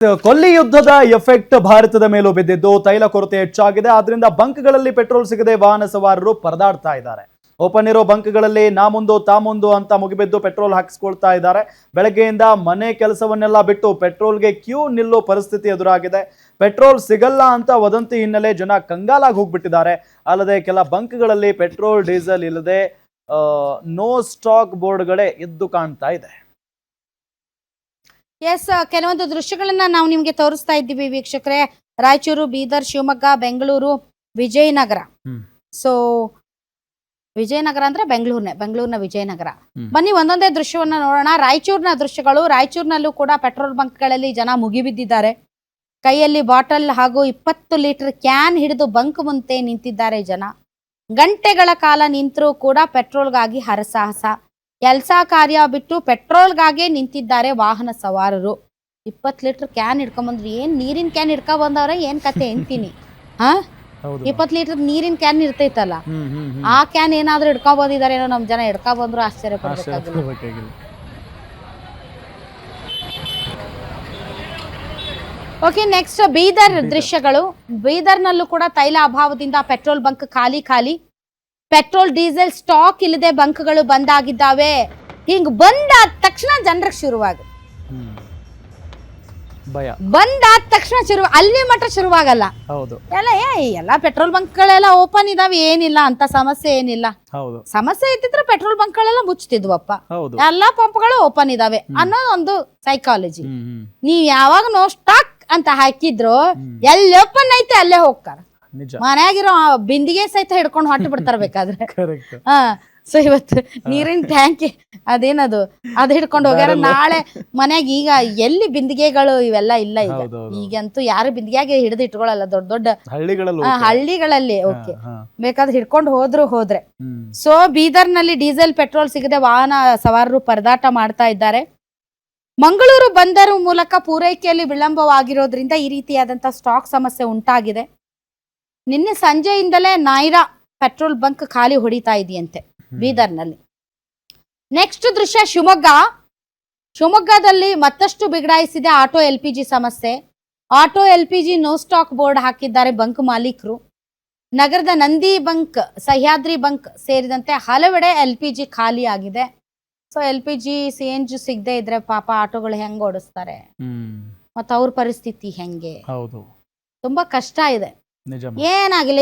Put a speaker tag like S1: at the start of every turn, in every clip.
S1: ಕೊಲ್ಲಿ ಯುದ್ಧದ ಎಫೆಕ್ಟ್ ಭಾರತದ ಮೇಲೂ ಬಿದ್ದಿದ್ದು ತೈಲ ಕೊರತೆ ಹೆಚ್ಚಾಗಿದೆ. ಆದ್ರಿಂದ ಬಂಕ್ಗಳಲ್ಲಿ ಪೆಟ್ರೋಲ್ ಸಿಗದೆ ವಾಹನ ಸವಾರರು ಪರದಾಡ್ತಾ ಇದ್ದಾರೆ. ಓಪನ್ ಇರೋ ಬಂಕ್ಗಳಲ್ಲಿ ನಾ ಮುಂದು ತಾ ಮುಂದು ಅಂತ ಮುಗಿಬಿದ್ದು ಪೆಟ್ರೋಲ್ ಹಾಕಿಸ್ಕೊಳ್ತಾ ಇದ್ದಾರೆ. ಬೆಳಗ್ಗೆಯಿಂದ ಮನೆ ಕೆಲಸವನ್ನೆಲ್ಲ ಬಿಟ್ಟು ಪೆಟ್ರೋಲ್ಗೆ ಕ್ಯೂ ನಿಲ್ಲೋ ಪರಿಸ್ಥಿತಿ ಎದುರಾಗಿದೆ. ಪೆಟ್ರೋಲ್ ಸಿಗಲ್ಲ ಅಂತ ವದಂತಿ ಹಿನ್ನೆಲೆ ಜನ ಕಂಗಾಲಾಗಿ ಹೋಗ್ಬಿಟ್ಟಿದ್ದಾರೆ. ಅಲ್ಲದೆ ಕೆಲ ಬಂಕ್ಗಳಲ್ಲಿ ಪೆಟ್ರೋಲ್ ಡೀಸೆಲ್ ಇಲ್ಲದೆ ನೋ ಸ್ಟಾಕ್ ಬೋರ್ಡ್ಗಳೇ ಎದ್ದು ಕಾಣ್ತಾ ಇದೆ.
S2: ಎಸ್, ಕೆಲವೊಂದು ದೃಶ್ಯಗಳನ್ನ ನಾವು ನಿಮ್ಗೆ ತೋರಿಸ್ತಾ ಇದ್ದೀವಿ ವೀಕ್ಷಕರೇ. ರಾಯಚೂರು, ಬೀದರ್, ಶಿವಮೊಗ್ಗ, ಬೆಂಗಳೂರು, ವಿಜಯನಗರ. ಸೊ ವಿಜಯನಗರ ಅಂದ್ರೆ ಬೆಂಗಳೂರಿನ ವಿಜಯನಗರ. ಬನ್ನಿ ಒಂದೊಂದೇ ದೃಶ್ಯವನ್ನ ನೋಡೋಣ. ರಾಯಚೂರಿನ ದೃಶ್ಯಗಳು. ರಾಯಚೂರಿನಲ್ಲೂ ಕೂಡ ಪೆಟ್ರೋಲ್ ಬಂಕ್ಗಳಲ್ಲಿ ಜನ ಮುಗಿಬಿದ್ದಿದ್ದಾರೆ. ಕೈಯಲ್ಲಿ ಬಾಟಲ್ ಹಾಗೂ 20 ಲೀಟರ್ ಕ್ಯಾನ್ ಹಿಡಿದು ಬಂಕ್ ಮುಂದೆ ನಿಂತಿದ್ದಾರೆ ಜನ. ಗಂಟೆಗಳ ಕಾಲ ನಿಂತರೂ ಕೂಡ ಪೆಟ್ರೋಲ್ಗಾಗಿ ಹರಸಾಹಸ. ಕೆಲಸ ಕಾರ್ಯ ಬಿಟ್ಟು ಪೆಟ್ರೋಲ್ಗಾಗೆ ನಿಂತಿದ್ದಾರೆ ವಾಹನ ಸವಾರರು. 20 ಲೀಟರ್ ಕ್ಯಾನ್ ಹಿಡ್ಕೊಂಬಂದ್ರು. ಏನ್ ನೀರಿನ ಕ್ಯಾನ್ ಹಿಡ್ಕೊಂಡ್ ಬಂದವ್ರೆ ಏನ್ ಕತೆ ಅಂತೀನಿ. 20 ಲೀಟರ್ ನೀರಿನ ಕ್ಯಾನ್ ಇರ್ತೈತಲ್ಲ, ಆ ಕ್ಯಾನ್ ಏನಾದ್ರೂ ಹಿಡ್ಕೊಂಡ್ ಬಂದಿದ್ದಾರೆ ಏನೋ. ನಮ್ ಜನ ಹಿಡ್ಕೊಂಡ್ ಬಂದ್ರು ಆಶ್ಚರ್ಯ ಪಡ್ಬೇಕಾಗಿಲ್ಲ. ಓಕೆ, ನೆಕ್ಸ್ಟ್ ಬೀದರ್ ದೃಶ್ಯಗಳು. ಬೀದರ್ನಲ್ಲೂ ಕೂಡ ತೈಲ ಅಭಾವದಿಂದ ಪೆಟ್ರೋಲ್ ಬಂಕ್ ಖಾಲಿ. ಪೆಟ್ರೋಲ್ ಡೀಸೆಲ್ ಸ್ಟಾಕ್ ಇಲ್ಲದೆ ಬಂಕ್ಗಳು ಬಂದಾಗಿದ್ದಾವೆ. ಹಿಂಗ್ ಬಂದಾದ ತಕ್ಷಣ ಜನರಿಗೆ ಶುರುವಾಗ ಬಂದಾದ ತಕ್ಷಣ ಅಲ್ಲಿ ಮಟ್ಟ ಶುರುವಾಗಲ್ಲ. ಎಲ್ಲ ಪೆಟ್ರೋಲ್ ಬಂಕ್ಗಳೆಲ್ಲ ಓಪನ್ ಇದಾವೆ, ಏನಿಲ್ಲ ಅಂತ ಸಮಸ್ಯೆ ಏನಿಲ್ಲ. ಸಮಸ್ಯೆ ಇದ್ದಿದ್ರೆ ಪೆಟ್ರೋಲ್ ಬಂಕ್ಗಳೆಲ್ಲ ಮುಚ್ತಿದ್ವಪ್ಪ. ಎಲ್ಲಾ ಪಂಪ್ಗಳು ಓಪನ್ ಇದಾವೆ ಅನ್ನೋದು ಒಂದು ಸೈಕಾಲಜಿ. ನೀವ್ ಯಾವಾಗ ನೋ ಸ್ಟಾಕ್ ಅಂತ ಹಾಕಿದ್ರು ಎಲ್ಲಿ ಓಪನ್ ಐತೆ ಅಲ್ಲೇ ಹೋಗ್ತಾರ. ಮನ್ಯಾಗಿರೋ ಬಿಂದಿಗೆ ಸಹಿತ ಹಿಡ್ಕೊಂಡು ಹೊಟ್ಟು ಬಿಡ್ತಾರ ಬೇಕಾದ್ರೆ. ಸೊ ಇವತ್ತು ನೀರಿನ ಟ್ಯಾಂಕಿ ಅದೇನದು ಅದು ಹಿಡ್ಕೊಂಡು ಹೋಗ್ಯಾರ. ನಾಳೆ ಮನ್ಯಾಗ ಈಗ ಎಲ್ಲಿ ಬಿಂದಿಗೆಗಳು ಇವೆಲ್ಲ ಇಲ್ಲ. ಈಗಂತೂ ಯಾರು ಬಿಂದಿಗೆಯಾಗಿ ಹಿಡಿದು ಇಟ್ಕೊಳ್ಳಲ್ಲ. ದೊಡ್ಡ ಹಳ್ಳಿಗಳಲ್ಲಿ ಓಕೆ ಬೇಕಾದ್ರೆ ಹಿಡ್ಕೊಂಡು ಹೋದ್ರೆ. ಸೊ ಬೀದರ್ನಲ್ಲಿ ಡೀಸೆಲ್ ಪೆಟ್ರೋಲ್ ಸಿಗದೆ ವಾಹನ ಸವಾರರು ಪರದಾಟ ಮಾಡ್ತಾ ಇದ್ದಾರೆ. ಮಂಗಳೂರು ಬಂದರು ಮೂಲಕ ಪೂರೈಕೆಯಲ್ಲಿ ವಿಳಂಬವಾಗಿರೋದ್ರಿಂದ ಈ ರೀತಿಯಾದಂತ ಸ್ಟಾಕ್ ಸಮಸ್ಯೆ ಉಂಟಾಗಿದೆ. ನಿನ್ನೆ ಸಂಜೆಯಿಂದಲೇ ನೈರಾ ಪೆಟ್ರೋಲ್ ಬಂಕ್ ಖಾಲಿ ಹೊಡಿತಾ ಇದೆಯಂತೆ ಬೀದರ್ನಲ್ಲಿ. ನೆಕ್ಸ್ಟ್ ದೃಶ್ಯ ಶಿವಮೊಗ್ಗದಲ್ಲಿ ಮತ್ತಷ್ಟು ಬಿಗಡಾಯಿಸಿದೆ ಆಟೋ LPG ಸಮಸ್ಯೆ. Auto LPG no stock board ಹಾಕಿದ್ದಾರೆ ಬಂಕ್ ಮಾಲೀಕರು. ನಗರದ ನಂದಿ ಬಂಕ್, ಸಹ್ಯಾದ್ರಿ ಬಂಕ್ ಸೇರಿದಂತೆ ಹಲವೆಡೆ LPG ಖಾಲಿ ಆಗಿದೆ. ಸೊ LPG CNG ಸಿಗದೆ ಇದ್ರೆ ಪಾಪ ಆಟೋಗಳು ಹೆಂಗ್ ಓಡಿಸ್ತಾರೆ, ಮತ್ತ ಅವ್ರ ಪರಿಸ್ಥಿತಿ ಹೆಂಗೆ? ತುಂಬಾ ಕಷ್ಟ ಇದೆ. ಏನಾಗಿಲ್ಲ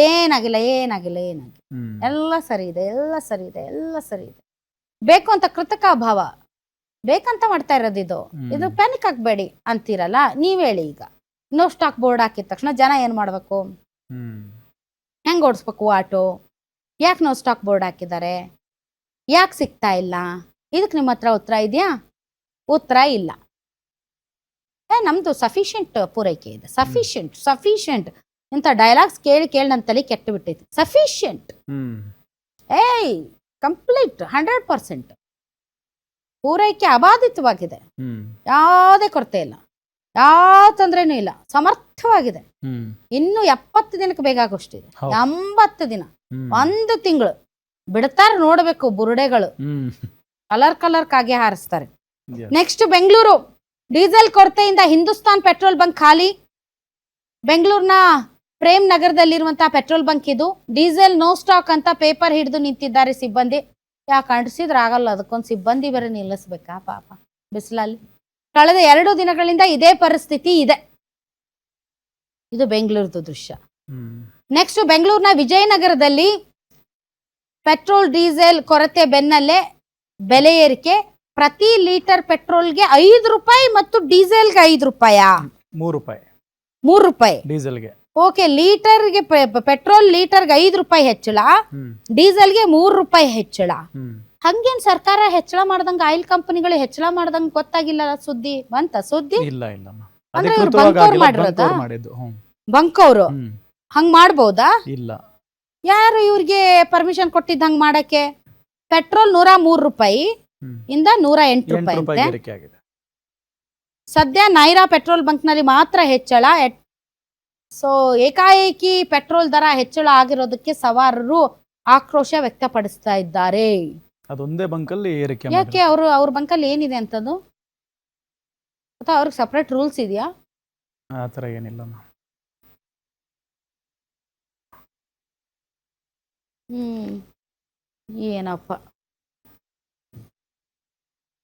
S2: ಎಲ್ಲ ಸರಿ ಇದೆ. ಬೇಕು ಅಂತ ಕೃತಕ ಅಭಾವ ಬೇಕಂತ ಮಾಡ್ತಾ ಇರೋದು ಇದು ಪ್ಯಾನಿಕ್ ಆಗ್ಬೇಡಿ ಅಂತೀರಲ್ಲ. ನೀವ್ ಹೇಳಿ, ಈಗ ನೋ ಸ್ಟಾಕ್ ಬೋರ್ಡ್ ಹಾಕಿದ ತಕ್ಷಣ ಜನ ಏನ್ ಮಾಡ್ಬೇಕು? ಹೆಂಗ್ ಓಡಿಸ್ಬೇಕು ಆಟೋ? ಯಾಕೆ ನೋ ಸ್ಟಾಕ್ ಬೋರ್ಡ್ ಹಾಕಿದ್ದಾರೆ? ಯಾಕೆ ಸಿಗ್ತಾ ಇಲ್ಲ? ಇದಕ್ಕೆ ನಿಮ್ಮ ಹತ್ರ ಉತ್ತರ ಇದೆಯಾ? ಉತ್ತರ ಇಲ್ಲ. ನಮ್ದು ಸಫಿಶಿಯಂಟ್ ಪೂರೈಕೆ ಇದೆ. ಸಫಿಶಿಯಂಟ್ ಇಂಥ ಡೈಲಾಗ್ಸ್ ಕೇಳಿ ನನ್ನ ತಲೆ ಕೆಟ್ಟು ಬಿಟ್ಟೈತಿ. ಸಫಿಶಿಯಂಟ್ ಕಂಪ್ಲೀಟ್ 100% ಪೂರೈಕೆ ಅಬಾಧಿತವಾಗಿದೆ. ಯಾವುದೇ ಕೊರತೆ ಇಲ್ಲ, ಯಾವ ತೊಂದ್ರೆನೂ ಇಲ್ಲ, ಸಮರ್ಥವಾಗಿದೆ. ಇನ್ನು 70 ದಿನಕ್ಕೆ ಬೇಕಾಗೋಷ್ಟಿದೆ. 80 ದಿನ, 1 ತಿಂಗಳು ಬಿಡ್ತಾರ ನೋಡ್ಬೇಕು. ಬುರುಡೆಗಳು ಕಲರ್ ಕಾಗೆ ಹಾರಿಸ್ತಾರೆ. ನೆಕ್ಸ್ಟ್ ಬೆಂಗಳೂರು ಡೀಸೆಲ್ ಕೊರತೆಯಿಂದ ಹಿಂದೂಸ್ತಾನ್ ಪೆಟ್ರೋಲ್ ಬಂಕ್ ಖಾಲಿ. ಬೆಂಗಳೂರಿನ ಪ್ರೇಮ್ ನಗರದಲ್ಲಿರುವಂತಹ ಪೆಟ್ರೋಲ್ ಬಂಕ್ ಇದು. ಡೀಸೆಲ್ ನೋ ಸ್ಟಾಕ್ ಅಂತ ಪೇಪರ್ ಹಿಡಿದು ನಿಂತಿದ್ದಾರೆ ಸಿಬ್ಬಂದಿ. ಯಾಕೆ ಅಂಟಿಸಿದ್ರೆ ಆಗಲ್ಲ, ಅದಕ್ಕೊಂದು ಸಿಬ್ಬಂದಿ ಬೇರೆ ನಿಲ್ಲಿಸ್ಬೇಕಾ ಪಾಪ ಬಿಸಿಲಲ್ಲಿ. ಕಳೆದ 2 ದಿನಗಳಿಂದ ಇದೇ ಪರಿಸ್ಥಿತಿ ಇದೆ. ಇದು ಬೆಂಗಳೂರದು ದೃಶ್ಯ. ನೆಕ್ಸ್ಟ್ ಬೆಂಗಳೂರಿನ ವಿಜಯನಗರದಲ್ಲಿ ಪೆಟ್ರೋಲ್ ಡೀಸೆಲ್ ಕೊರತೆ ಬೆನ್ನಲ್ಲೇ ಬೆಲೆ ಏರಿಕೆ. ಪ್ರತಿ ಲೀಟರ್ ಪೆಟ್ರೋಲ್ಗೆ 5 ರೂಪಾಯಿ ಮತ್ತು ಡೀಸೆಲ್ಗೆ 5 ರೂಪಾಯಾ? 3 ರೂಪಾಯಿ
S1: ಡೀಸೆಲ್ಗೆ.
S2: ಓಕೆ, ಲೀಟರ್ಗೆ ಪೆಟ್ರೋಲ್ ಲೀಟರ್ಗೆ 5 ರೂಪಾಯಿ ಹೆಚ್ಚಳ, ಡೀಸೆಲ್ಗೆ 3 ರೂಪಾಯಿ ಹೆಚ್ಚಳ. ಹಂಗೇನ್ ಸರ್ಕಾರ ಹೆಚ್ಚಳ ಮಾಡ್ದಂಗ ಆಯಿಲ್ ಕಂಪನಿಗಳು ಹೆಚ್ಚಳ ಮಾಡ್ದಂಗ ಗೊತ್ತಾಗಿಲ್ಲ? ಸುದ್ದಿ
S1: ಇಲ್ಲ
S2: ಅಂದ್ರೆ ಬಂಕ್ ಅವರು ಹಂಗ್ ಮಾಡ್ಬೋದಾ?
S1: ಇಲ್ಲ.
S2: ಯಾರು ಇವ್ರಿಗೆ ಪರ್ಮಿಷನ್ ಕೊಟ್ಟಿದ್ದ ಹಂಗ್ ಮಾಡಕ್ಕೆ? ಪೆಟ್ರೋಲ್ 103 ರೂಪಾಯಿ ಇಂದ 108 ರೂಪಾಯಿ. ಸದ್ಯ ನೈರಾ ಪೆಟ್ರೋಲ್ ಬಂಕ್ ನಲ್ಲಿ ಮಾತ್ರ ಹೆಚ್ಚಳ. ಸೊ ಏಕಾಏಕಿ ಪೆಟ್ರೋಲ್ ದರ ಹೆಚ್ಚಳ ಆಗಿರೋದಕ್ಕೆ ಸವಾರರು ಆಕ್ರೋಶ ವ್ಯಕ್ತಪಡಿಸ್ತಾ ಇದ್ದಾರೆ.
S1: ಅದೊಂದೇ ಬಂಕಲ್ಲಿ ಏರಿಕೆ.
S2: ಯಾಕೆ ಅವ್ರ ಬಂಕಲ್ಲಿ ಏನಿದೆ ಅಂತದ್ದು? ಅಥವಾ ಅವ್ರಿಗೆ ಸಪ್ರೇಟ್ ರೂಲ್ಸ್ ಇದೆಯಾ?
S1: ಆ ಥರ ಏನಿಲ್ಲ
S2: ಏನಪ್ಪ